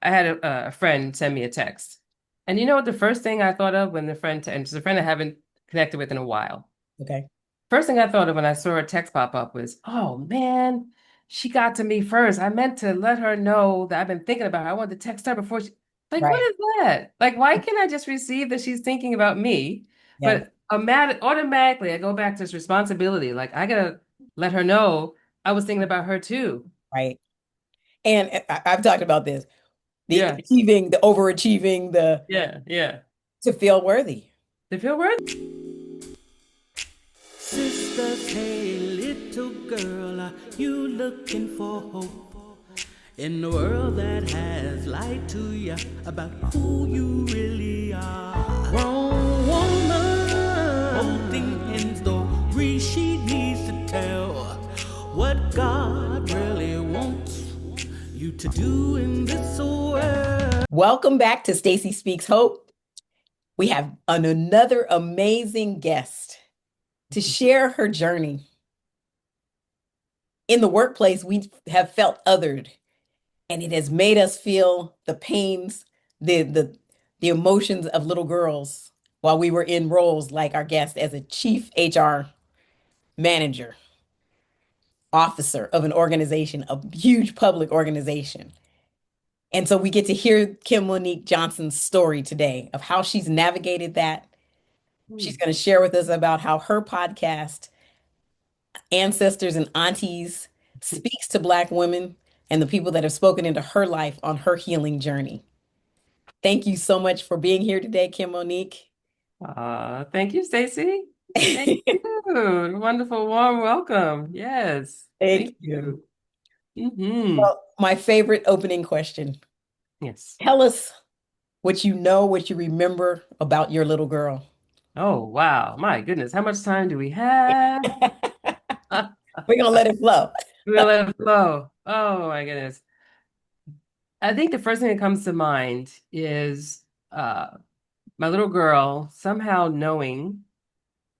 I had a friend send me a text. And you know what the first thing I thought of when and it's a friend I haven't connected with in a while. Okay. First thing I thought of when I saw a text pop up was, oh man, she got to me first. I meant to let her know that I've been thinking about her. I wanted to text her before like, what Right. is that? Like, why can't I just receive that she's thinking about me? Yes. But automatically I go back to this responsibility. Like, I gotta let her know I was thinking about her too. Right. And I've talked about this, the Yeah, achieving, the overachieving, the yeah, yeah. to feel worthy. They feel worthy. Sisters, hey, little girl, are you looking for hope in the world that has lied to you about who you really are? Wrong woman, holding in story she needs to tell what God really wants you to do in this world. Welcome back to Staci Speaks Hope. We have another amazing guest to share her journey. In the workplace, we have felt othered, and it has made us feel the pains, the emotions of little girls while we were in roles like our guest as a chief HR manager, officer of an organization, a huge public organization. And so we get to hear Kim-Monique Johnson's story today of how she's navigated that. She's going to share with us about how her podcast, Ancestors and Aunties, speaks to Black women and the people that have spoken into her life on her healing journey. Thank you so much for being here today, Kim-Monique. Thank Thank you, Stacy. Thank you. Wonderful, warm welcome. Yes. Thank you. you. Hmm. Well, my favorite opening question. Yes. Tell us what you know, what you remember about your little girl. Oh, wow. My goodness. How much time do we have? We're gonna let it flow. We'll let it flow. Oh, my goodness. I think the first thing that comes to mind is my little girl somehow knowing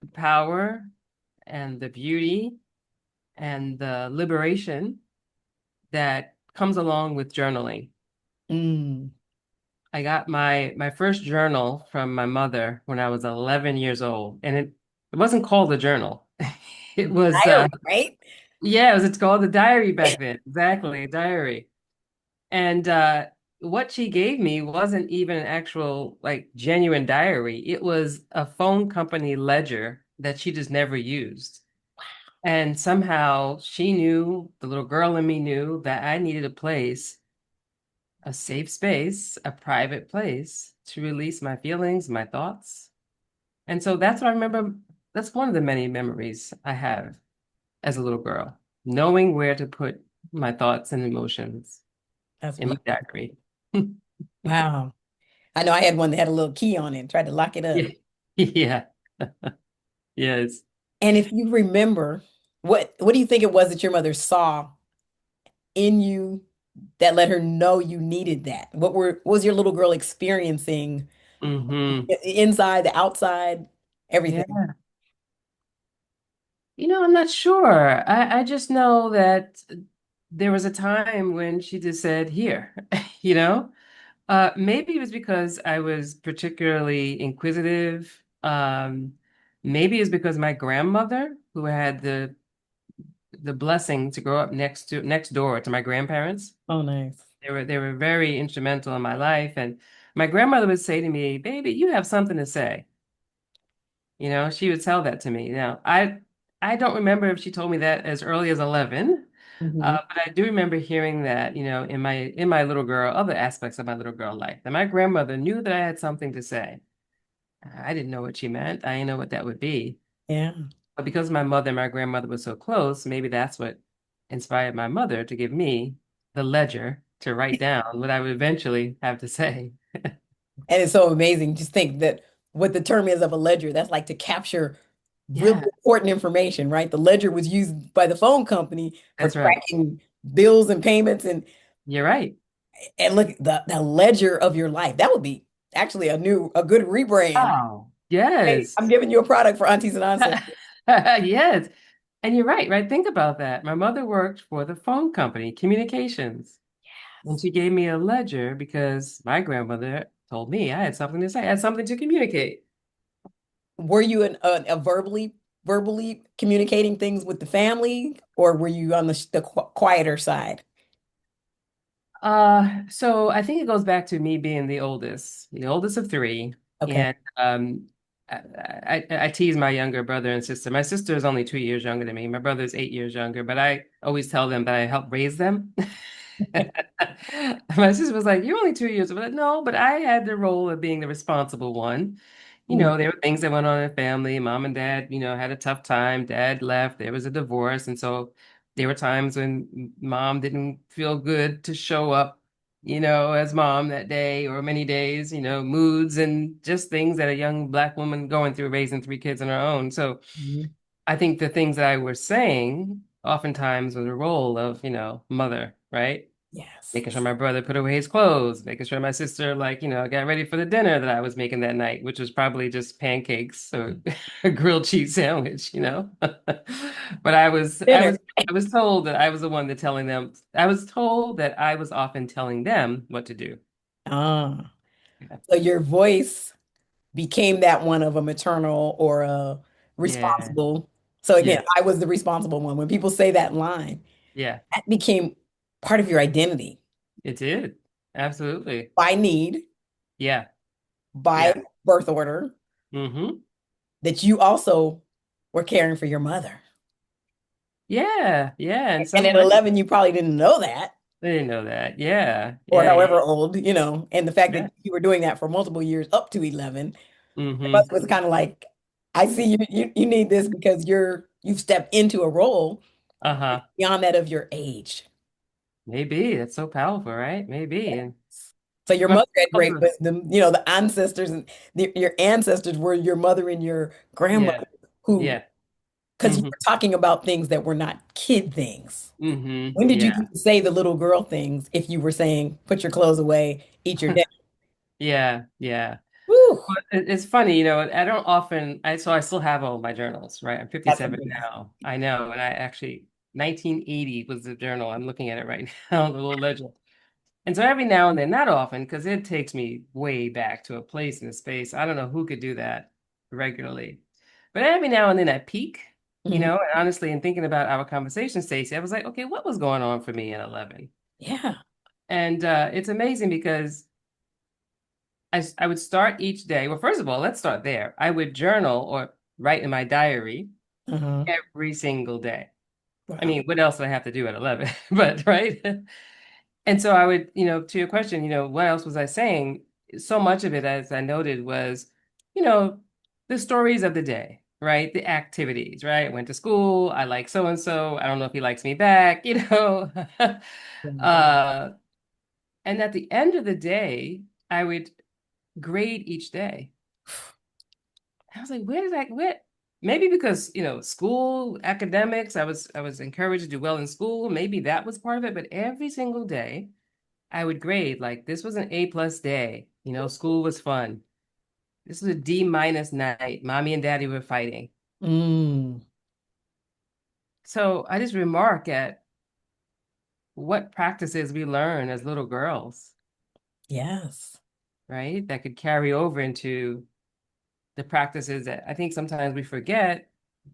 the power and the beauty and the liberation that comes along with journaling. Mm. I got my first journal from my mother when I was 11 years old, and it wasn't called a journal. It was Diary, right? yeah, it's called a diary back then. Exactly, a diary. And what she gave me wasn't even an actual like genuine diary. It was a phone company ledger that she just never used. And somehow she knew, the little girl in me knew that I needed a place, a safe space, a private place to release my feelings, my thoughts. And so that's what I remember. That's one of the many memories I have as a little girl, knowing where to put my thoughts and emotions That's in my beautiful. diary. Wow. I know I had one that had a little key on it and tried to lock it up. Yeah. Yeah. Yes. And if you remember, what do you think it was that your mother saw in you that let her know you needed that? What was your little girl experiencing Hmm. inside, the outside, everything? Yeah. I'm not sure. I just know that there was a time when she just said, here, you know? Maybe it was because I was particularly inquisitive. Maybe it's because my grandmother, who had the blessing to grow up next door to my grandparents, Oh, nice. they were very instrumental in my life. And my grandmother would say to me, "Baby, you have something to say." She would tell that to me. Now, I don't remember if she told me that as early as 11, Hmm. but I do remember hearing that, in my little girl, other aspects of my little girl life. And my grandmother knew that I had something to say. I didn't know what she meant. I didn't know what that would be. Yeah. But because my mother and my grandmother were so close, maybe that's what inspired my mother to give me the ledger to write down what I would eventually have to say. And it's so amazing. Just think that what the term is of a ledger, that's like to capture really Yeah, important information, right? The ledger was used by the phone company for that's right. tracking bills and payments You're right. and look the ledger of your life. That would be actually a good rebrand. Oh, Hey, I'm yes. giving you a product for aunties and ancestors. Yes. And you're right, right? Think about that. My mother worked for the phone company, communications. And she gave me a ledger because my grandmother told me I had something to say, I had something to communicate. Were you a verbally communicating things with the family, or were you on the quieter side? So I think it goes back to me being the oldest of three. Okay. And I tease my younger brother and sister. My sister is only 2 years younger than me. My brother is 8 years younger, but I always tell them that I helped raise them. My sister was like, "You're only 2 years." I'm like, "No," but I had the role of being the responsible one. Mm, There were things that went on in the family. Mom and dad, had a tough time. Dad left. There was a divorce, and so there were times when mom didn't feel good to show up, as mom that day or many days. Moods and just things that a young Black woman going through raising three kids on her own. So mhm. I think the things that I was saying oftentimes was a role of, mother, right? Yes. Making sure my brother put away his clothes, making sure my sister, like, got ready for the dinner that I was making that night, which was probably just pancakes or a grilled cheese sandwich. But I was, I Dinner. was, I was told that I was the one that telling them, I was told that I was often telling them what to do. Ah, Yeah. so your voice became that one of a maternal or a Yeah. responsible. So again, Yeah. I was the responsible one. When people say that line, Yeah. that became part of your identity It did. Absolutely. by need, Yeah. by Yeah. birth order, Mm-hmm. that you also were caring for your mother. Yeah. Yeah. In And some at way, 11, you probably didn't know that, I didn't know that. Yeah. or Yeah. however old, and the fact Yeah. that you were doing that for multiple years up to 11, your Mm-hmm. mother was kind of like, I see you need this because you've stepped into a role Uh-huh. beyond that of your age. Maybe. It's so powerful, right? Maybe. And So your but mother had great also, wisdom. The ancestors and your ancestors were your mother and your yeah. grandmother who, Yeah. because you Mm-hmm. were talking about things that were not kid things. Mm-hmm. When did you Yeah. get to say the little girl things if you were saying, put your clothes away, eat your dinner? Yeah. Yeah. Woo, But it's funny, I don't often I still have all my journals, right? I'm that's 57 amazing. now. I know. And I actually 1980 was the journal. I'm looking at it right now, the little ledger. And so every now and then, not often, because it takes me way back to a place in a space. I don't know who could do that regularly. But every now and then I peak, Mhm. and honestly, in thinking about our conversation, Staci, I was like, okay, what was going on for me at 11? Yeah. And it's amazing because I would start each day. Well, first of all, let's start there. I would journal or write in my diary Uh-huh. every single day. I Wow. mean, what else do I have to do at 11? But right. And so I would, to your question, what else was I saying? So much of it, as I noted, was, you know, the stories of the day, right? The activities, right? Went to school. I like so and so. I don't know if he likes me back, Yeah. Uh, and at the end of the day, I would grade each day. I was like, where? Maybe because, school, academics, I was encouraged to do well in school. Maybe that was part of it, but every single day I would grade like this was an A+ day. School was fun. This was a D- night. Mommy and daddy were fighting. Mm, So I just remark at what practices we learn as little girls, yes. right? That could carry over into the practices that I think sometimes we forget.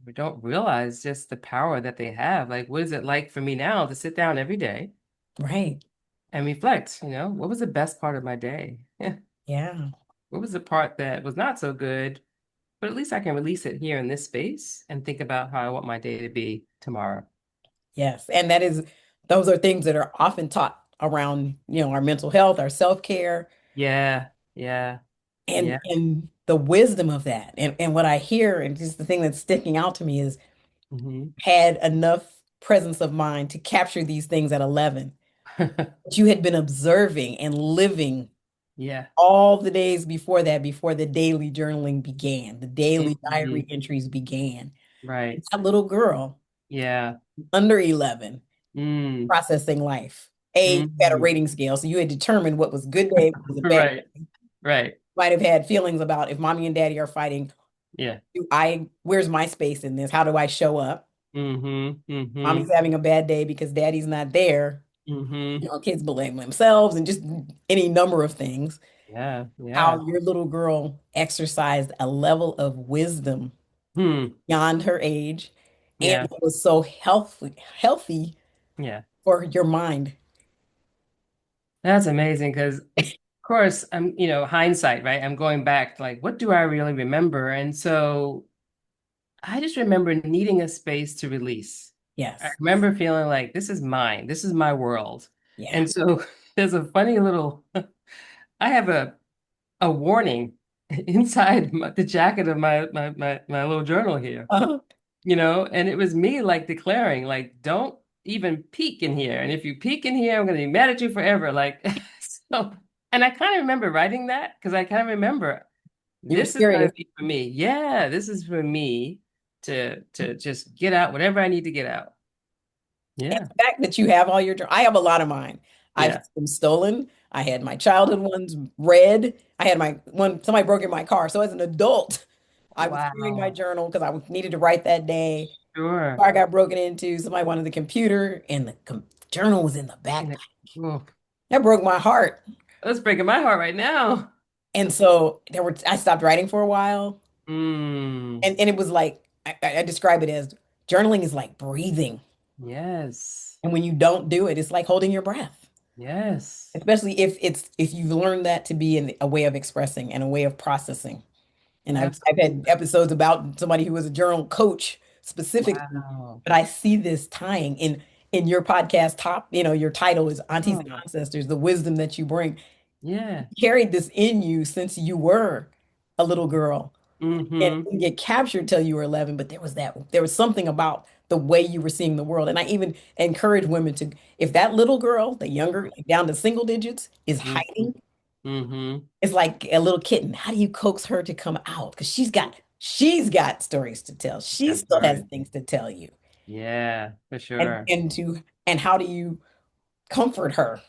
We don't realize just the power that they have. Like, what is it like for me now to sit down every day Right. and reflect? What was the best part of my day? Yeah. Yeah. What was the part that was not so good? But at least I can release it here in this space and think about how I want my day to be tomorrow. Yes. And those are things that are often taught around, our mental health, our self-care, Yeah, yeah, yeah. and the wisdom of that. And what I hear, and just the thing that's sticking out to me is Hmm. had enough presence of mind to capture these things at 11. But you had been observing and living Yeah. all the days before that, before the daily journaling began, the daily diary Hmm. entries began. Right. That little girl, Yeah. under 11, Mm. processing life. You had a Mm. rating scale, so you had determined what was good day, what was a bad Right. day. Right. Might have had feelings about if mommy and daddy are fighting, Yeah. where's my space in this? How do I show up? Hmm. Hmm. Mommy's having a bad day because daddy's not there. Mm-hmm. Kids blame themselves and just any number of things. Yeah. Yeah. How your little girl exercised a level of wisdom Hmm. beyond her age and Yeah. it was so healthy Yeah. for your mind. That's amazing because, of course, I'm, hindsight, right? I'm going back, like, what do I really remember? And so I just remember needing a space to release. I Yes. remember feeling like this is mine, this is my world. Yeah. And so there's a funny little, I have a warning inside the jacket of my little journal here, Uh-huh. and it was me like declaring, like, don't even peek in here. And if you peek in here, I'm going to be mad at you forever. Like, so, and I kind of remember writing that because I kind of remember You were this is going serious. to be for me. Yeah, this is for me to just get out whatever I need to get out. And Yeah. the fact that you have all your, I have a lot of mine. I've had Yeah. them stolen. I had my childhood ones read. I had my one, somebody broke in my car. So as an adult, I was carrying my Wow. journal because needed to write that day. Sure. Car got broken into. Somebody wanted the computer, and the journal was in the And backpack. oh, That broke my heart. that's breaking my heart right now. And so I stopped writing for a while. Mm. And it was like, I describe it as journaling is like breathing. Yes. And when you don't do it, it's like holding your breath. Yes. Especially if you've learned that to be a way of expressing and a way of processing. And I've had Absolutely. episodes about somebody who was a journal coach specifically, Wow. but I see this tying in your podcast top, your title is Aunties and Oh, Ancestors, the wisdom that you bring. yeah. You carried this in you since you were a little girl. And it Mm-hmm. didn't get captured till you were 11, but there was something about the way you were seeing the world. And I even encourage women to, if that little girl, the younger, like down to single digits, is Mm-hmm. hiding, Mm-hmm. it's like a little kitten. How do you coax her to come out? Because she's got stories to tell. She That's still has right. things to tell you. Yeah, for And sure. and how do you comfort her?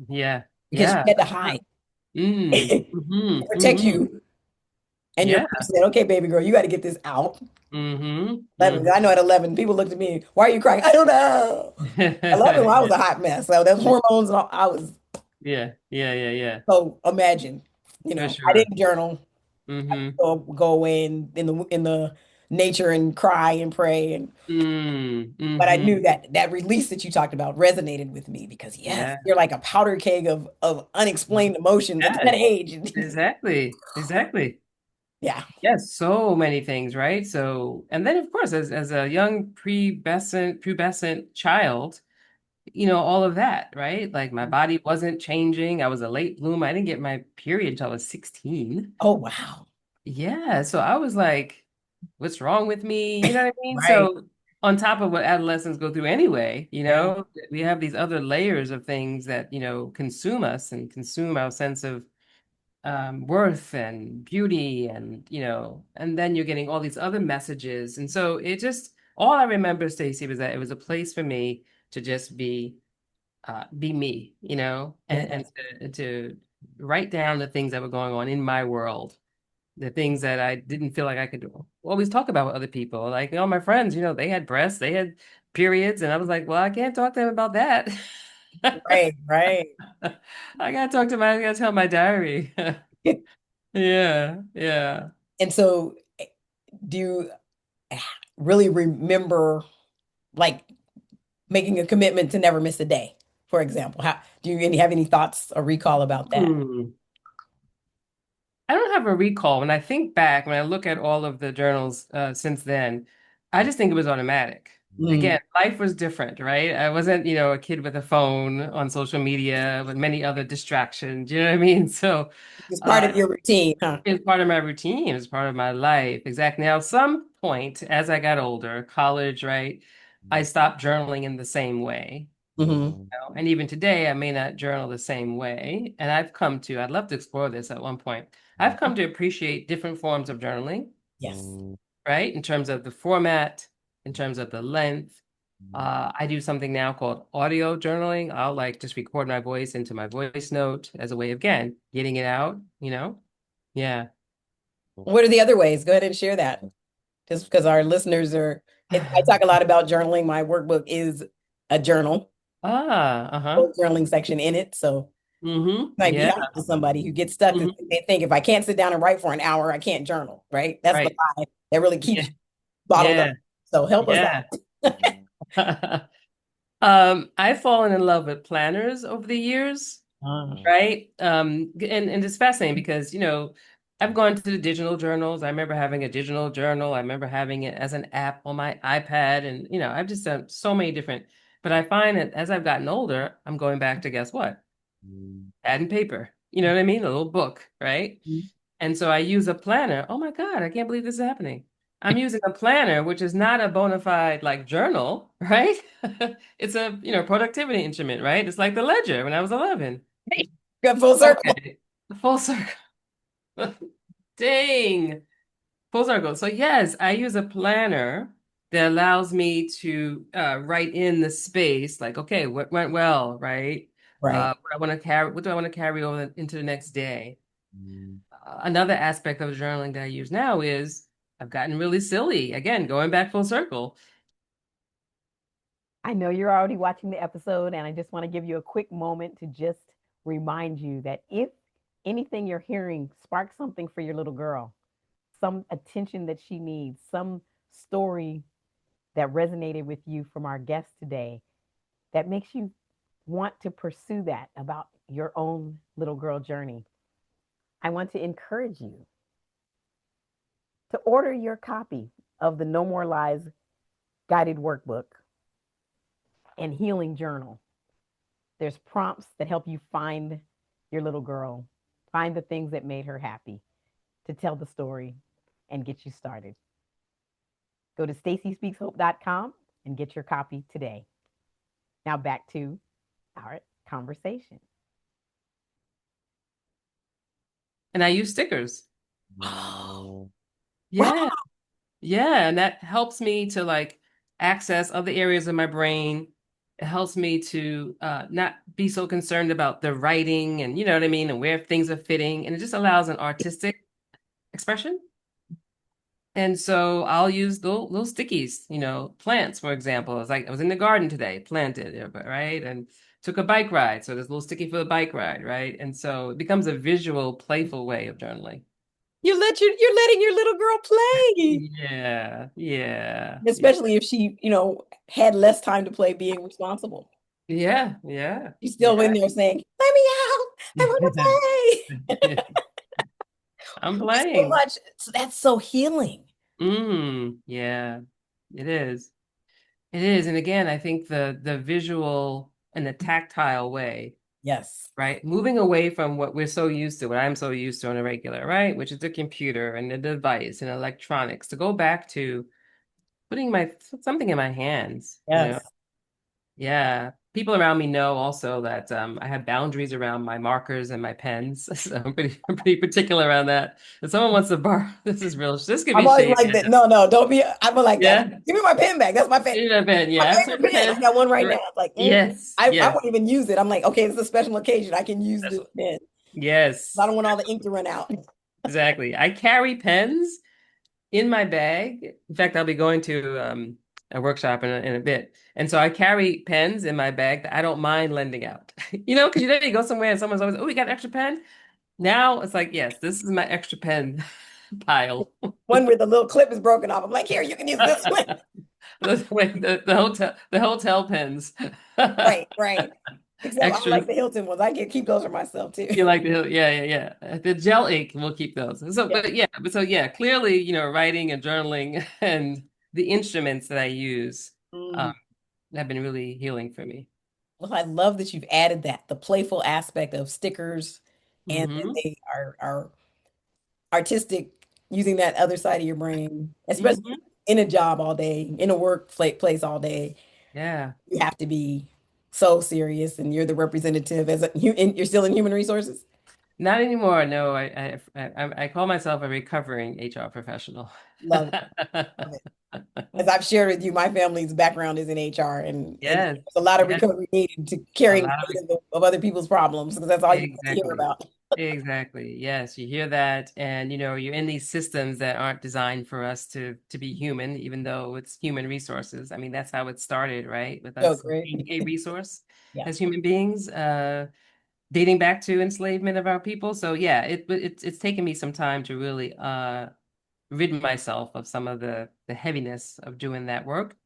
Yeah. Because she Yeah, had to for sure. hide Mm. to Mm-hmm. protect Mm-hmm. you. And your Yeah. mom said, okay, baby girl, you got to get this out. Mm-hmm. 11. I know at 11, people looked at me, why are you crying? I don't know. 11, well, I was Mm-hmm. a hot mess. So there's hormones and all. I was, Yeah. Yeah. Yeah. Yeah. so imagine, For I sure. didn't journal, Mm-hmm. go away in the nature and cry and pray. But I knew Mm-hmm. that release that you talked about resonated with me because yes, Yeah. you're like a powder keg of unexplained emotions at that Yes. age. Exactly. Exactly. Yeah. Yes, so many things, right? So, and then of course, as a young pubescent child, all of that, right? Like my body wasn't changing. I was a late bloomer. I didn't get my period until I was 16. Oh, wow. Yeah, so I was like, what's wrong with me? You know what I mean? Right. So, on top of what adolescents go through anyway, Yeah. we have these other layers of things that, consume us and consume our sense of worth and beauty and then you're getting all these other messages. And so all I remember, Stacy, was that it was a place for me to just be me, and Yes. to write down the things that were going on in my world, the things that I didn't feel like I could always talk about with other people. Like, my friends, they had breasts, they had periods, and I was like, well, I can't talk to them about that. Right. Right. I gotta tell my diary. Yeah, yeah. And so do you really remember like making a commitment to never miss a day, for example? How do you have any thoughts or recall about that? Hmm. I don't have a recall. When I think back, when I look at all of the journals since then, I just think it was automatic. Mm. Again, life was different, right? I wasn't, a kid with a phone on social media with many other distractions. You know what I mean? So It's part uh, of your routine, huh? it's part of my routine. It's part of my life. Exactly. Now, at some point, as I got older, college, right, I stopped journaling in the same way. Hmm. And even today, I may not journal the same way. And I'd love to explore this at one point. I've come to appreciate different forms of journaling, Yes. right? In terms of the format, in terms of the length. I do something now called audio journaling. I'll like just record my voice into my voice note as a way of, again, getting it out. Yeah. What are the other ways? Go ahead and share that. Just because our listeners I talk a lot about journaling. My workbook is a journal. Ah, uh-huh. whole journaling section in it. So Mm-hmm. might be Yeah. helpful to somebody who gets stuck because Hmm. they think if I can't sit down and write for an hour, I can't journal, right? That's the Right. lie that really Yeah. keeps you bottled up. Yeah. So help us Yeah. out. I've fallen in love with planners over the years, right? And it's fascinating because, I've gone to the digital journals. I remember having a digital journal. I remember having it as an app on my iPad. And, I've just done so many different, but I find that as I've gotten older, I'm going back to guess what? Pad and paper. You know what I mean? A little book, right? And so I use a planner. Oh my God, I can't believe this is happening. I'm using a planner, which is not a bona fide like journal, right? It's a, productivity instrument, right? It's like the ledger when I was 11. Got full circle. Okay. Full circle. Dang. Full circle. So yes, I use a planner that allows me to write in the space, like, okay, what went well, right? Right. What do I want to carry over into the next day? Another aspect of journaling that I use now is I've gotten really silly. Again, going back full circle. I know you're already watching the episode, and I just want to give you a quick moment to just remind you that if anything you're hearing sparks something for your little girl, some attention that she needs, some story that resonated with you from our guest today that makes you want to pursue that about your own little girl journey, I want to encourage you to order your copy of the No More Lies guided workbook and healing journal. There's prompts that help you find your little girl, find the things that made her happy, to tell the story and get you started. Go to stacyspeakshope.com and get your copy today. Now back to our conversation. And I use stickers. Oh, wow. Yeah. Yeah. And that helps me to like access other areas of my brain. It helps me to not be so concerned about the writing and you know what I mean and where things are fitting. And it just allows an artistic expression. And so I'll use little stickies, plants, for example. It's like I was in the garden today, planted, right? And took a bike ride. So there's a little sticky for the bike ride, right? And so it becomes a visual, playful way of journaling. You're letting your little girl play. Yeah, yeah, yeah, Especially if she, had less time to play being responsible. yeah, yeah, She's still yeah. in there saying, "Let me out. I want to play." I'm So playing. much. So that's so healing. Yeah, it is. It is. And again, I think the visual and the tactile way, Yes. right? Moving away from what we're so used to, what I'm so used to on a regular, right? Which is the computer and the device and electronics, to go back to putting my something in my hands. Yes. Yeah. People around me know also that I have boundaries around my markers and my pens. So I'm pretty particular around that. If someone wants to borrow, this could I'm be always shady. like that. No, no, don't be. I'm like that. Yeah. Give me my pen back. That's You know, pen. my Yeah, I have favorite certain pen. I pens. got one right now. It's like, Yes. I Yes. won't even use it. I'm like, okay, it's a special occasion. I can use That's this what, pen. I yes. don't want all the ink to run out. Exactly. I carry pens in my bag. In fact, I'll be going to a workshop in a bit. And so I carry pens in my bag that I don't mind lending out. Because you go somewhere and someone's always, oh, we got an extra pen. Now it's like, yes, this is my extra pen pile. One where the little clip is broken off. I'm like, here, you can use this one. The hotel pens. Right, right. Except I don't Extra. like the Hilton ones. I can keep those for myself too. You like yeah, yeah, yeah. The gel ink, we'll keep those. So, Yeah. but clearly, writing and journaling and the instruments that I use Mm. um, have been really healing for me. Well, I love that you've added that, the playful aspect of stickers, and then Hmm. they are artistic, using that other side of your brain, especially Hmm. in a job all day, in a workplace all day. Yeah. You have to be so serious, and you're the representative and you're still in human resources. Not anymore. No, I call myself a recovering HR professional. Love it. Love it. As I've shared with you, my family's background is in HR, and Yes. there's a lot of Yes. recovery needed to A carrying the lot of weight of other people's problems, because that's all you want to hear exactly. about. Exactly. Yes, you hear that, and you're in these systems that aren't designed for us to be human, even though it's human resources. I mean, that's how it started, right? With Joke, us right? being a resource. Yeah. as human beings, dating back to enslavement of our people. So yeah, it's taken me some time to really rid myself of some of the heaviness of doing that work,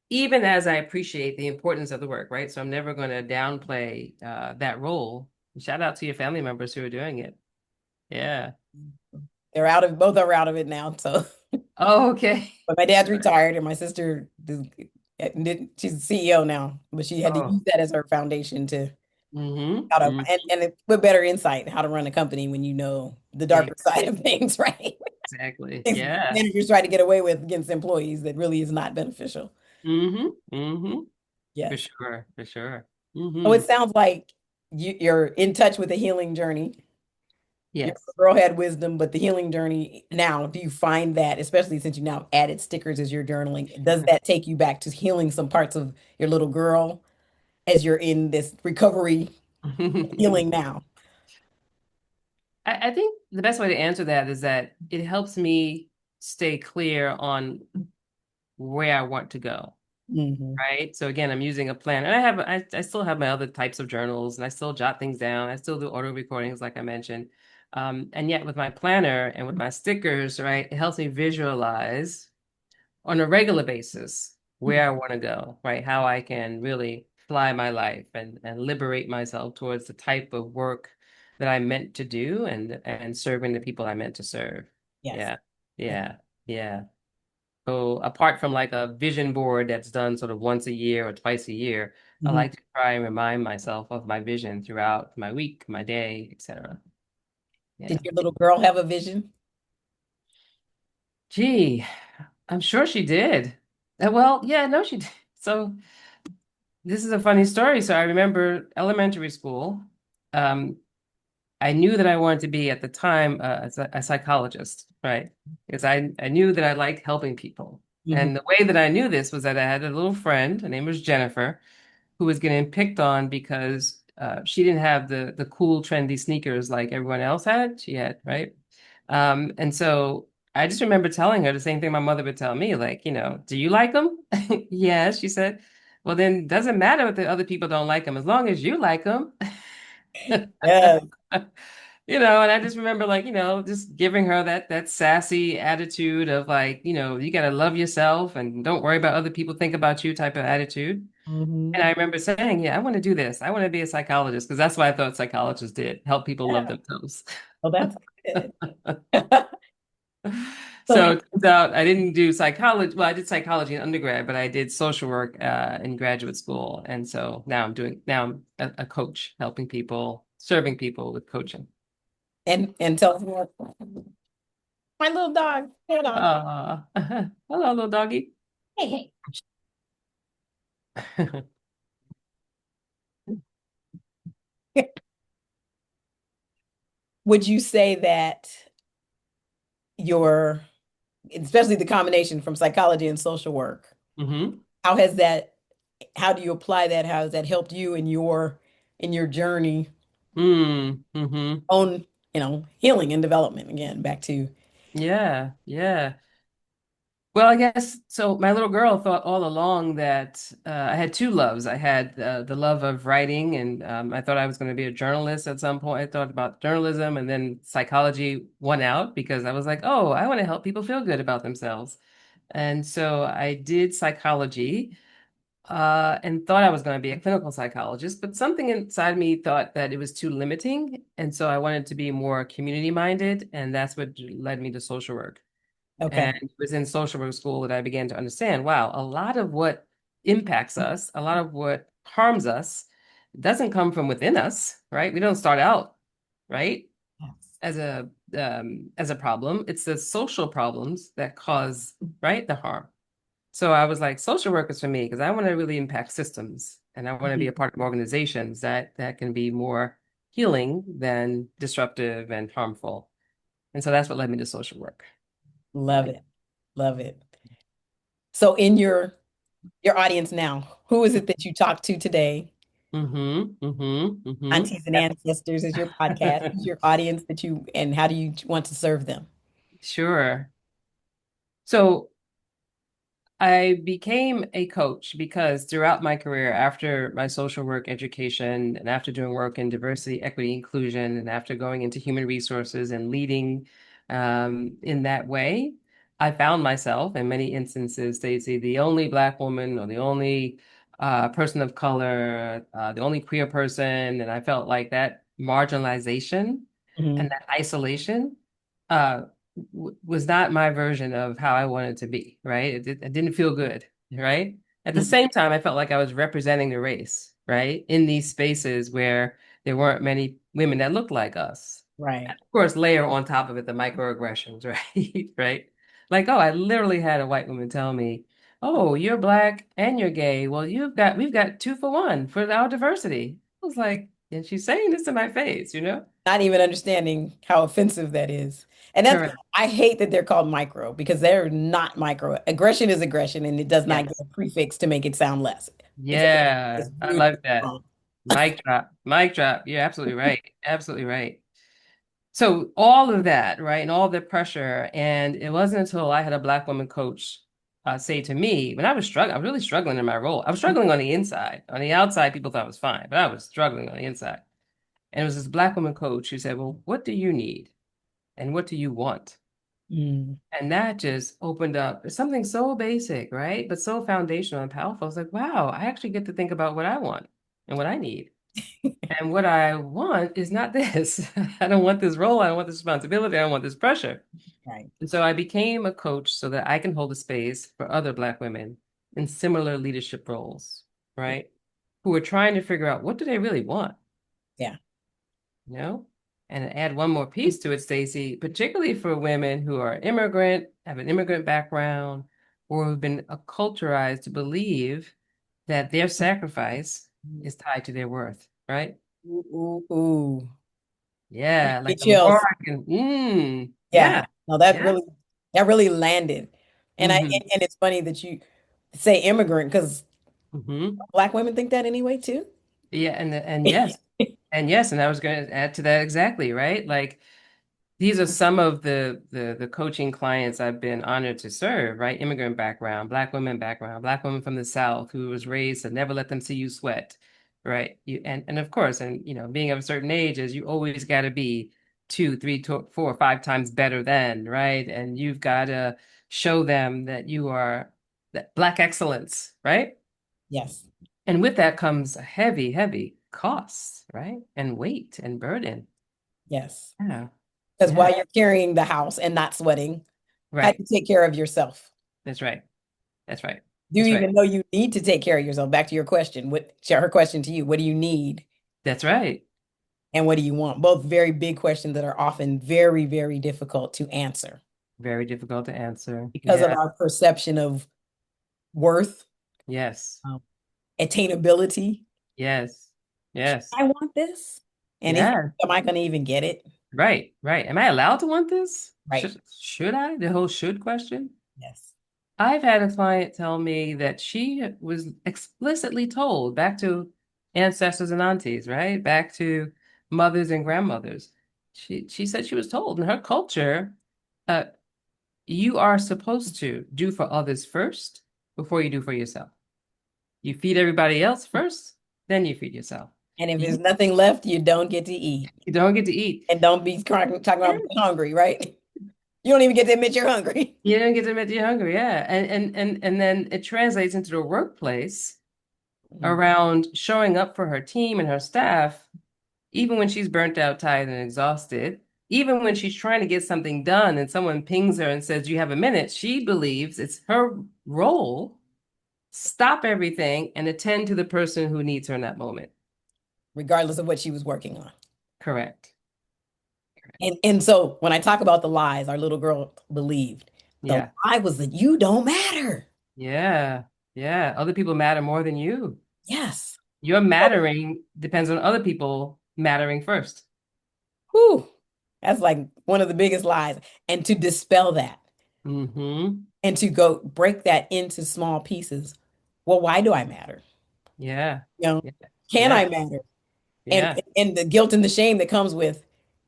even as I appreciate the importance of the work, right? So I'm never going to downplay that role. Shout out to your family members who are doing it. Yeah. They're out of both are out of it now. So, Oh, okay. but my dad's retired, and my sister she's the CEO now, but she had to Oh. use that as her foundation to Mm-hmm. how to Mm-hmm. and it, with better insight how to run a company when you know the darker side of things, right? Exactly. Things Yeah. managers try to get away with against employees that really is not beneficial. Mm-hmm. Mm-hmm. For Yes. sure. For sure. So Mm-hmm. it sounds like you're in touch with the healing journey. Your Yes. girl had wisdom, but the healing journey now, do you find that, especially since you now added stickers as you're journaling, does that take you back to healing some parts of your little girl as you're in this recovery healing now? I think the best way to answer that is that it helps me stay clear on where I want to go. Hmm. Right. So again, I'm using a plan, and I still have my other types of journals, and I still jot things down. I still do auto recordings, like I mentioned. And yet with my planner and with my stickers, right, it helps me visualize on a regular basis where I want to go, right? How I can really fly my life and liberate myself towards the type of work that I meant to do and serving the people I meant to serve. Yes. Yeah. Yeah. Yeah. So apart from like a vision board that's done sort of once a year or twice a year, I Hmm. like to try and remind myself of my vision throughout my week, my day, etc. Did Yeah. your little girl have a vision? Gee, I'm sure she did. Well, yeah, no, she did. So this is a funny story. So I remember elementary school. Um, I knew that I wanted to be at the time a psychologist, right? Because I knew that I liked helping people. Hmm. And the way that I knew this was that I had a little friend, her name was Jennifer, who was getting picked on because she didn't have the cool, trendy sneakers like everyone else had. She had, right? And so I just remember telling her the same thing my mother would tell me, like, do you like them? Yes, she said. Well, then doesn't matter if the other people don't like them as long as you like them. Yeah. And I just remember like, just giving her that sassy attitude of like, you gotta love yourself and don't worry about other people think about you type of attitude. Hmm. And I remember saying, yeah, I want to do this. I want to be a psychologist because that's what I thought psychologists did, help people love Yeah. themselves. Well, that's good. So, So it turns out I didn't do psychology. Well, I did psychology in undergrad, but I did social work in graduate school. And so now I'm a coach, helping people, serving people with coaching. and tell us more. My little dog. Hold on. Hello, little doggy. Hey, hey. Would you say that your, especially the combination from psychology and social work, Hmm. how has that, how do you apply that? How has that helped you in your journey Mm-hmm. on, healing and development? Again, back to, Yeah, yeah. Well, I guess so. My little girl thought all along that I had two loves. I had the love of writing, and I thought I was going to be a journalist at some point. I thought about journalism, and then psychology won out because I was like, oh, I want to help people feel good about themselves. And so I did psychology and thought I was going to be a clinical psychologist, but something inside me thought that it was too limiting. And so I wanted to be more community minded, and that's what led me to social work. okay. And it was in social work school that I began to understand, wow, a lot of what impacts us, a lot of what harms us doesn't come from within us, right? We don't start out, right, Yes. as a problem. It's the social problems that cause, right, the harm. So I was like, social work is for me because I want to really impact systems and I want to be Mhm. a part of organizations that can be more healing than disruptive and harmful. And so that's what led me to social work. Love it. Love it. So in your audience now, who is it that you talk to today? Mm-hmm. Mm-hmm. Aunties and Ancestors is your podcast. Mm-hmm. Who's your audience that you and how do you want to serve them? Sure. So I became a coach because throughout my career, after my social work education and after doing work in diversity, equity, inclusion, and after going into human resources and leading in that way, I found myself in many instances, Stacey, the only Black woman or the only person of color, the only queer person. And I felt like that marginalization and Mhm. that isolation. Uh, was not my version of how I wanted to be, right? It didn't feel good, right? At the Mhm. same time, I felt like I was representing the race, right? In these spaces where there weren't many women that looked like us. Right. And of course, layer on top of it the microaggressions, right? Right? Like, oh, I literally had a white woman tell me, "Oh, you're black and you're gay. Well, we've got 2 for 1 for our diversity." I was like, and she's saying this to my face, you know? Not even understanding how offensive that is. And that's, Correct. I hate that they're called micro because they're not micro. Aggression is aggression and it does not get Yes. a prefix to make it sound less. Yeah, It's I really like that. wrong. Mic drop. Mic drop. You're absolutely right. Absolutely right. So all of that, right, and all the pressure, and it wasn't until I had a Black woman coach say to me when I was struggling, I was really struggling in my role. I was struggling on the inside. On the outside, people thought I was fine, but I was struggling on the inside. And it was this Black woman coach who said, "Well, what do you need, and what do you want?" Mm. And that just opened up something so basic, right? But so foundational and powerful. I was like, wow, I actually get to think about what I want and what I need. And what I want is not this. I don't want this role. I don't want this responsibility. I don't want this pressure. Right. And so I became a coach so that I can hold a space for other Black women in similar leadership roles, right? Who are trying to figure out what do they really want, Yeah. you know? And add one more piece to it, Stacy, particularly for women who are immigrant, have an immigrant background, or have been acculturized to believe that their sacrifice is tied to their worth, right? Ooh, ooh, ooh. Yeah, like Get the more chills. I can, Yeah. yeah, No, yeah. that really landed. And Hmm. and it's funny that you say immigrant because Hmm. Black women think that anyway too. Yeah, and yes. And yes, and I was going to add to that exactly, right? Like these are some of the coaching clients I've been honored to serve, right? Immigrant background, Black women from the South who was raised to never let them see you sweat, right? You and of course, and being of a certain age is you always got to be two, three, two, 4 or 5 times better than, right? And you've got to show them that you are that Black excellence, right? Yes. And with that comes a heavy, heavy cost, right? And weight and burden. Yes. Yeah. Because Yeah. while you're carrying the house and not sweating, how do Right. you take care of yourself? That's right. That's right. Do you That's right. even know you need to take care of yourself? Back to your question. Her question to you, what do you need That's right. and what do you want? Both very big questions that are often very, very difficult to answer Very difficult to answer. because of Yeah. our perception of worth, Yes. um, attainability. Yes. Yes. I want this. And if Yeah. am I going to even get it? Right. Right. Am I allowed to want this? Right. Should I? The whole should question. Yes. I've had a client tell me that she was explicitly told back to ancestors and aunties, right? Back to mothers and grandmothers. She said she was told in her culture, uh, you are supposed to do for others first before you do for yourself. You feed everybody else first, then you feed yourself. And if there's You, nothing left, you don't get to eat. you don't get to eat. And don't be talking about being hungry, right? You don't even get to admit you're hungry. You don't get to admit you're hungry, yeah. And then it translates into the workplace Mhm. around showing up for her team and her staff, even when she's burnt out, tired, and exhausted, even when she's trying to get something done and someone pings her and says, you have a minute, she believes it's her role, stop everything and attend to the person who needs her in that moment. Regardless of what she was working on. Correct. And so when I talk about the lies our little girl believed, the Yeah. lie was that you don't matter. Yeah. Yeah. Other people matter more than you. Yes. Your Oh, mattering depends on other people mattering first. whew. That's like one of the biggest lies. And to dispel that Mm-hmm. and to go break that into small pieces. Well, why do I matter? Yeah. You know, Yeah. can Yeah. I matter? And Yeah. and the guilt and the shame that comes with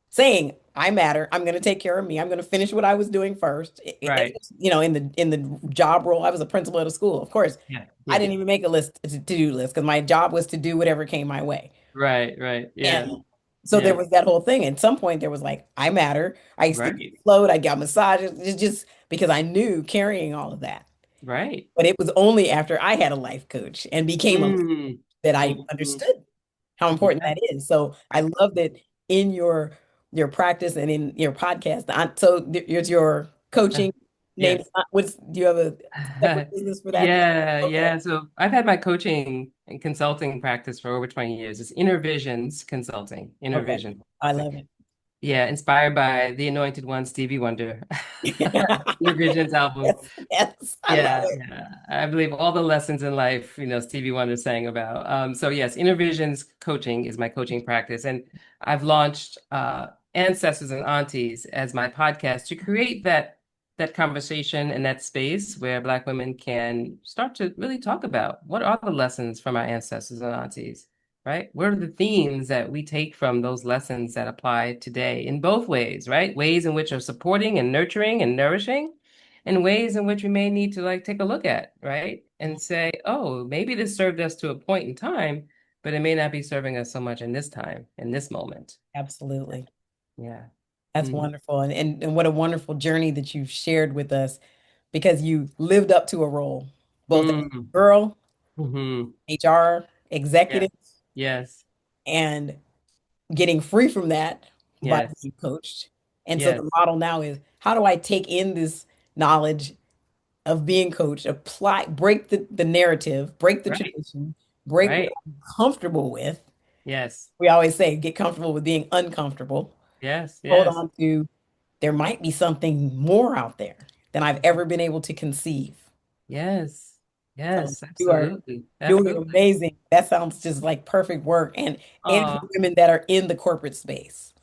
saying I matter. I'm going to take care of me. I'm going to finish what I was doing first. Right. In the job role, I was a principal at a school. Of course, Yeah. I Yeah. didn't even make a list to do list because my job was to do whatever came my way. Right. Right. Yeah. And so there Yeah. was that whole thing. At some point, there was like, I matter. I used to Right. float. I got massages. It's just because I knew carrying all of that. Right. But it was only after I had a life coach and became a Mm. that I Mhm. understood how important Yeah. that is. So I love that in your practice and in your podcast. Here's your coaching name. Yes. What's do you have a separate business for that? Yeah, Okay. yeah. So I've had my coaching and consulting practice for over 20 years. It's Inner Visions Consulting, Inner Okay. Vision I Consulting. love it. Yeah, inspired by the Anointed One, Stevie Wonder. Inner Visions album. Yes, yes, I love Yeah, it. yeah. I believe all the lessons in life, Stevie Wonder sang about. So yes, Inner Visions coaching is my coaching practice. And I've launched Ancestors and Aunties as my podcast to create that conversation and that space where Black women can start to really talk about what are the lessons from our ancestors and aunties, right? What are the themes that we take from those lessons that apply today in both ways, right? Ways in which are supporting and nurturing and nourishing and ways in which we may need to like take a look at, right? And say, oh, maybe this served us to a point in time, but it may not be serving us so much in this time, in this moment. Absolutely. Yeah. That's Hmm. wonderful. And what a wonderful journey that you've shared with us because you lived up to a role, both as Mm. a girl, Hmm. HR Yeah. executive, Yes. and getting free from that by Yes. being coached. And so the Yes. model now is how do I take in this knowledge of being coached, break the narrative, break the Right. tradition, break what Right. I'm comfortable with. Yes. We always say get comfortable with being uncomfortable. Yes. Hold Yes. on to there might be something more out there than I've ever been able to conceive. Yes. So Yes. you are Absolutely. doing Absolutely. amazing. That sounds just like perfect work and for Oh, women that are in the corporate space.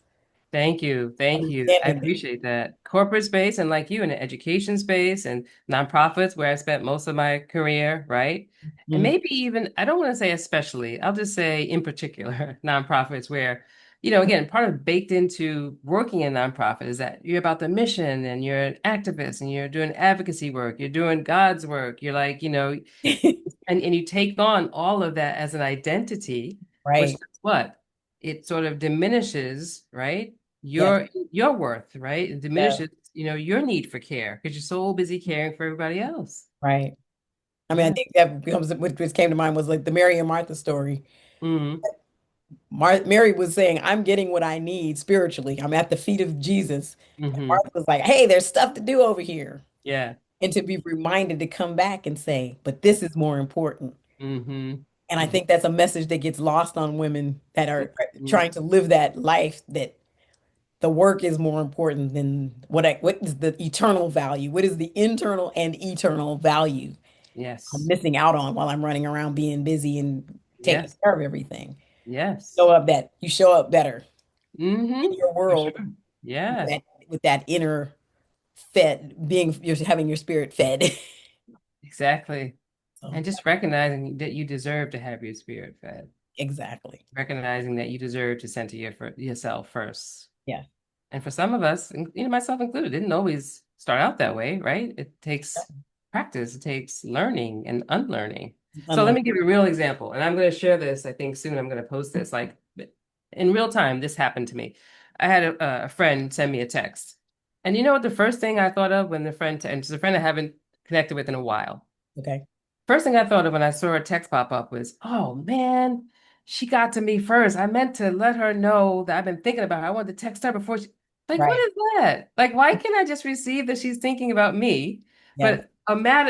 thank you. Thank you. I Understanding that. appreciate that. Corporate space and like you in the education space and nonprofits where I spent most of my career, right? And Mhm. maybe even, I don't want to say especially, I'll just say in particular, nonprofits where, again, part of baked into working in nonprofit is that you're about the mission and you're an activist and you're doing advocacy work, you're doing God's work. You're like, and you take on all of that as an identity, which Right. does what? It sort of diminishes, right? Yes. Your worth, right? It Yeah. diminishes, your need for care because you're so busy caring for everybody else. Right. I mean, I Yeah. think that becomes what just came to mind was like the Mary and Martha story. Hmm. Mary was saying, I'm getting what I need spiritually. I'm at the feet of Jesus. And Hmm. Martha was like, hey, there's stuff to do over here. Yeah. And to be reminded to come back and say, but this is more important. Hmm. And I Hmm. think that's a message that gets lost on women that are Hmm. trying to live that life that the work is more important than what is the eternal value? What is the internal and eternal value I'm Yes. missing out on while I'm running around being busy and taking Yes. care of everything? Yes. You show up better Hmm. in your For sure. world with Yeah. that inner you're having your spirit fed. Exactly. So And just recognizing that you deserve to have your spirit fed, exactly. recognizing that you deserve to center yourself first. Yeah. And for some of us, and, myself included, didn't always start out that way, right? It takes practice, it takes learning and unlearning. So let Unlearn. me give you a real example, and I'm going to share this. I think soon I'm going to post this. Like in real time, this happened to me. I had a friend send me a text, and you know what? The first thing I thought of when and it's a friend I haven't connected with in a while. Okay. First thing I thought of when I saw her text pop up was, oh man, she got to me first. I meant to let her know that I've been thinking about her. I wanted to text her before like, what Right. is that? Like, why can't I just receive that she's thinking about me? Yes. But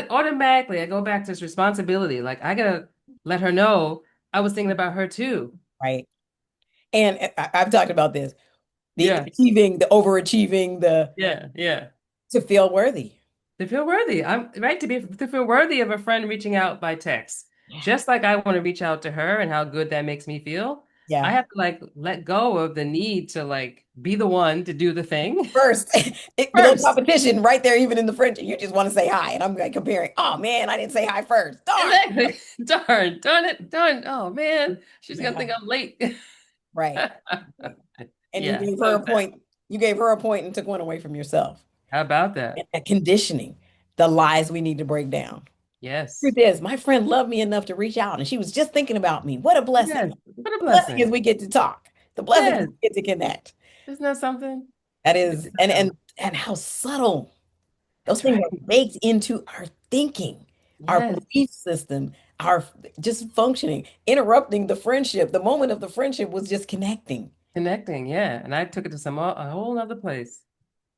automatically, I go back to this responsibility. Like, I gotta let her know I was thinking about her too. Right. And I've talked about this, Yeah, the overachieving, yeah, yeah. to feel worthy. To feel worthy. I'm right to feel worthy of a friend reaching out by text. Yeah. Just like I want to reach out to her and how good that makes me feel. I Yeah. have to like let go of the need to like be the one to do the thing First, little first. competition right there, even in the French, you just want to say hi. And I'm like comparing, oh man, I didn't say hi first. Darn. Exactly. Darn it, darn. Oh man, she's gonna Yeah. think I'm late. Right. And you Yeah, gave her so a sad. point. You gave her a point and took one away from yourself. How about that? And that conditioning, the lies we need to break down. Truth Yes. is, my friend loved me enough to reach out, and she was just thinking about me. What a blessing. Yes. What a The blessing is blessing. we get to talk. The blessing is Yes. we get to connect. Isn't that something? That Isn't is, that something? and how subtle those That's things right. are baked into our thinking, our Yes. belief system, our just functioning, interrupting the friendship. The moment of the friendship was just connecting. Connecting. Yeah. And I took it to a whole other place.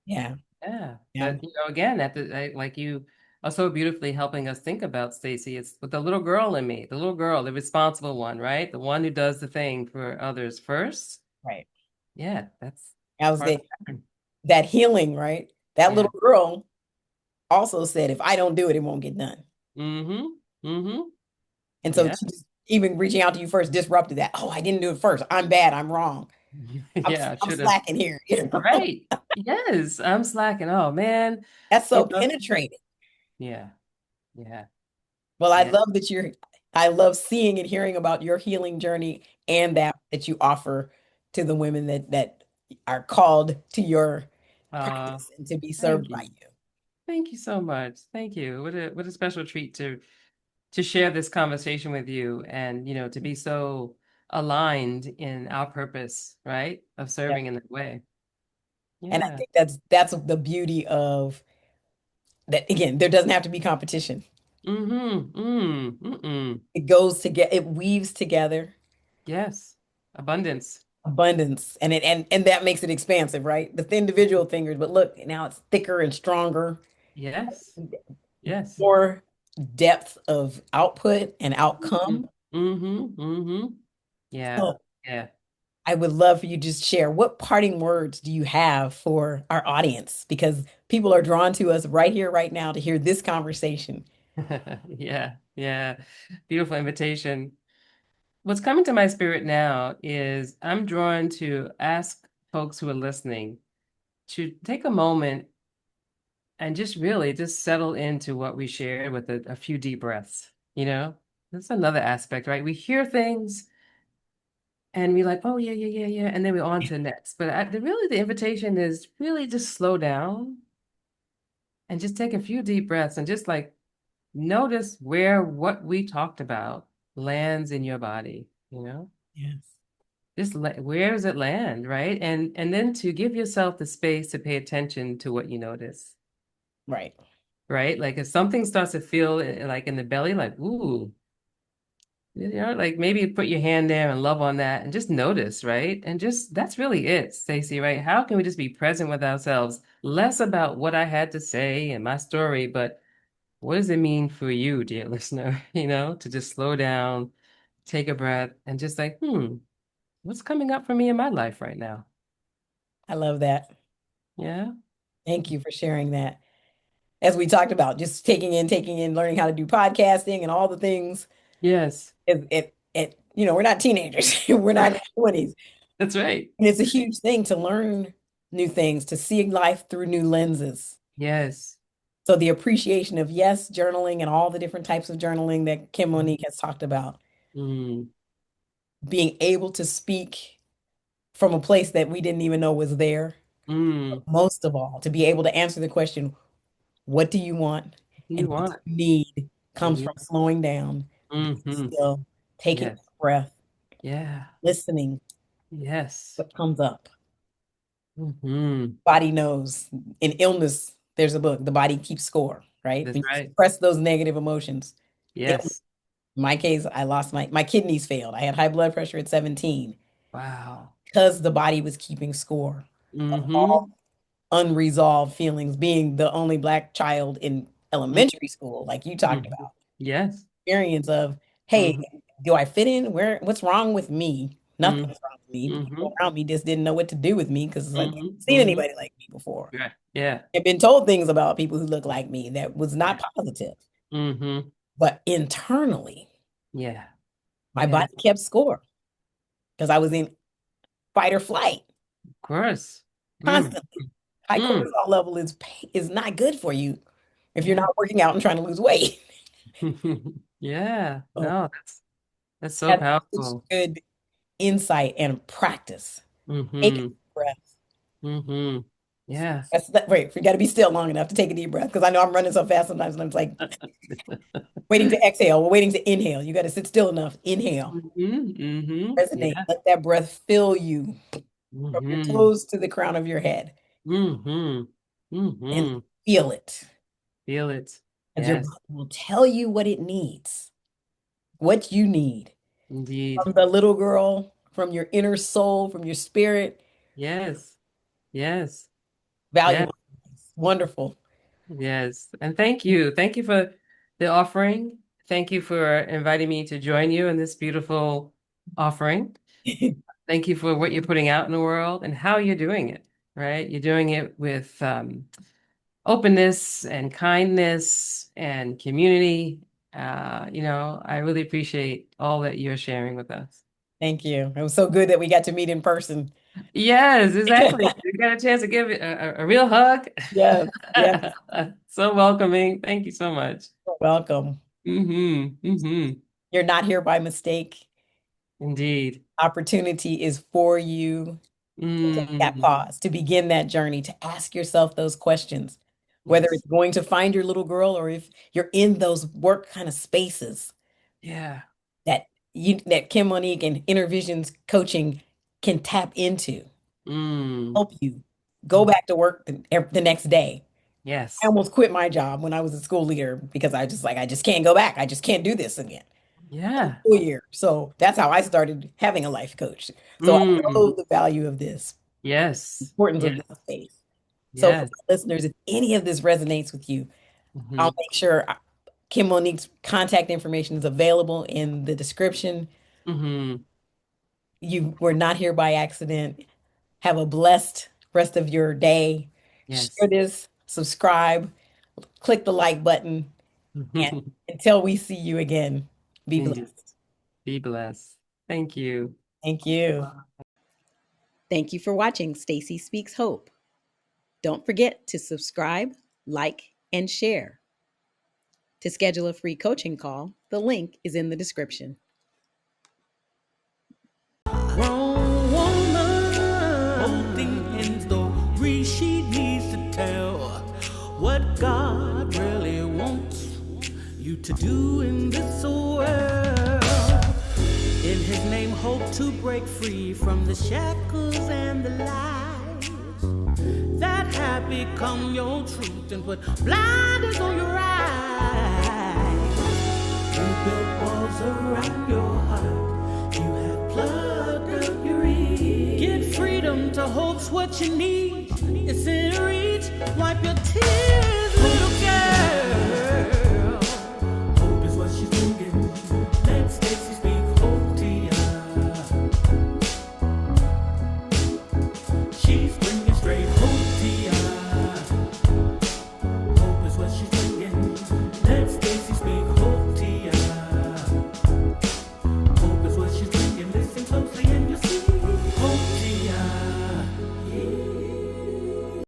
Yeah. Yeah. Yeah. But again, like you are so beautifully helping us think about Stacy, it's with the little girl in me, the little girl, the responsible one, right? The one who does the thing for others first. Right. Yeah, that's I was part of the the pattern. that healing, right? That Yeah. little girl also said, if I don't do it, it won't get done. Mm-hmm. Mm-hmm. And so Yeah. she just even reaching out to you first disrupted that. Oh, I didn't do it first. I'm bad. I'm wrong. I'm Yeah, I I'm should have. slacking here. You know? Right. Yes, I'm slacking. Oh man. That's You so know? penetrating. Yeah. Yeah. Well, I Yeah. love that I love seeing and hearing about your healing journey and that you offer to the women that are called to your Uh, practice and to be Thank served by you. you. Thank you so much. Thank you. What a special treat to share this conversation with you and to be so aligned in our purpose, right? Of Yeah. serving in that way. And I Yeah. think that's the beauty of that. Again, there doesn't have to be competition. Mm-hmm. Mm-mm. It goes together, it weaves together Yes. Abundance. abundance and that makes it expansive, right? The individual fingers, but look, now it's thicker and stronger, Yes. Yes. more depth of output and Mm-hmm. outcome. Mm-hmm. Mm-hmm. Yeah. So Yeah. I would love for you to just share what parting words do you have for our audience? Because people are drawn to us right here, right now to hear this conversation. Yeah. Yeah. Beautiful invitation. What's coming to my spirit now is I'm drawn to ask folks who are listening to take a moment and just really just settle into what we shared with a few deep breaths. That's another aspect, right? We hear things and we're like, oh, yeah, yeah, yeah, yeah. And then we're on to the next. But really, the invitation is really just slow down and just take a few deep breaths and just like notice where what we talked about lands in your body, you know? Yes. Where does it land, right? And then to give yourself the space to pay attention to what you notice, Right. right? Like if something starts to feel like in the belly, like ooh, like maybe put your hand there and love on that and just notice, right? And just that's really it, Stacey, right? How can we just be present with ourselves? Less about what I had to say and my story, but what does it mean for you, dear listener? To just slow down, take a breath, and just like, what's coming up for me in my life right now? I love that. Yeah. Thank you for sharing that. As we talked about, just taking in, learning how to do podcasting and all the things. Yes. We're not teenagers. We're not in Right. our 20s. That's right. And it's a huge thing to learn new things, to see life through new lenses. Yes. So the appreciation of, yes, journaling and all the different types of journaling that Kim Monique has talked about, Mm, being able to speak from a place that we didn't even know was there. mm. Most of all, to be able to answer the question, what do you want? What do And you what do want? you need What do comes you? from slowing down, being Mm-hmm. still, taking Yes. a breath, Yeah. listening, Yes. what comes up. Mm-hmm. Body knows. In illness, there's a book, The Body Keeps Score, right? That's When you right. suppress those negative emotions. In Yes. my case, I lost my kidneys failed. I had high blood pressure at 17 Wow. because the body was keeping score of Mm-hmm. all unresolved feelings, being the only Black child in elementary school, like you talked Mm-hmm. about. Yes. Experience of, hey, Mm-hmm. do I fit in? What's wrong with me? Mm-hmm. Nothing's wrong with me. The Mm-hmm. people around me just didn't know what to do with me because it's like, I haven't Mm-hmm. seen Mm-hmm. anybody like me before. Right. Yeah. I've been told things about people who look like me that was Right. not positive. Mm-hmm. But internally, Yeah. my Yeah. body kept score because I was in fight or flight Of course. Mm. constantly. High Mm. cortisol level is not good for you if you're Yeah. not working out and trying to lose weight. Yeah. So No, that's so that's such powerful. good insight and practice. Take a Mm-hmm. breath. Mm-hmm. Yeah. Wait, you got to be still long enough to take a deep breath because I know I'm running so fast sometimes and I'm like waiting to exhale. We're waiting to inhale. You got to sit still enough. Inhale. Mm-hmm. Mm-hmm. Resonate. Yeah. Let that breath fill you from your Mm-hmm. toes to the crown of your head Mm-hmm. and Mm-hmm. feel it. Feel it. Because your Yes, body will tell you what it needs, what you need indeed. from the little girl, from your inner soul, from your spirit. Yes. Yes. Yes. Valuable. Wonderful. Yes. And thank you. Thank you for the offering. Thank you for inviting me to join you in this beautiful offering. Thank you for what you're putting out in the world and how you're doing it, right? You're doing it with openness and kindness and community. I really appreciate all that you're sharing with us. Thank you. It was so good that we got to meet in person. Yes, exactly. You got a chance to give it a real hug. Yes, yes. So welcoming. Thank you so much. You're welcome. Mm-hmm. Mm-hmm. You're not here by mistake. Indeed. Opportunity is for you to take that Mm. pause, to begin that journey, to ask yourself those questions, whether Yes. it's going to find your little girl or if you're in those work kind of spaces Yeah. that Kim-Monique and Inner Visions coaching can tap into, Mm. help you go back to work the next day. I Yes. almost quit my job when I was a school leader because I just can't go back. I just can't do this again. Yeah. School year. So that's how I started having a life coach. So I Mm. know the value of this, Yes. importance of Yes. this space. So for Yes. my listeners, if any of this resonates with you, Mm-hmm. I'll make sure Kim Monique's contact information is available in the description. Mm-hmm. You were not here by accident. Have a blessed rest of your day. Share Yes. this, subscribe, click the like button, and until we see you again, be Indeed. blessed. Be blessed. Thank you. Thank you. Thank you for watching Staci Speaks Hope. Don't forget to subscribe, like, and share. To schedule a free coaching call, the link is in the description. Grown woman holding in story she needs to tell what God really wants you to do in this world. In his name, hope to break free from the shackles and the lies that have become your truth and put blinders on your eyes. You built walls around your heart. You have plugged up your ears. Get freedom to hope's what you need.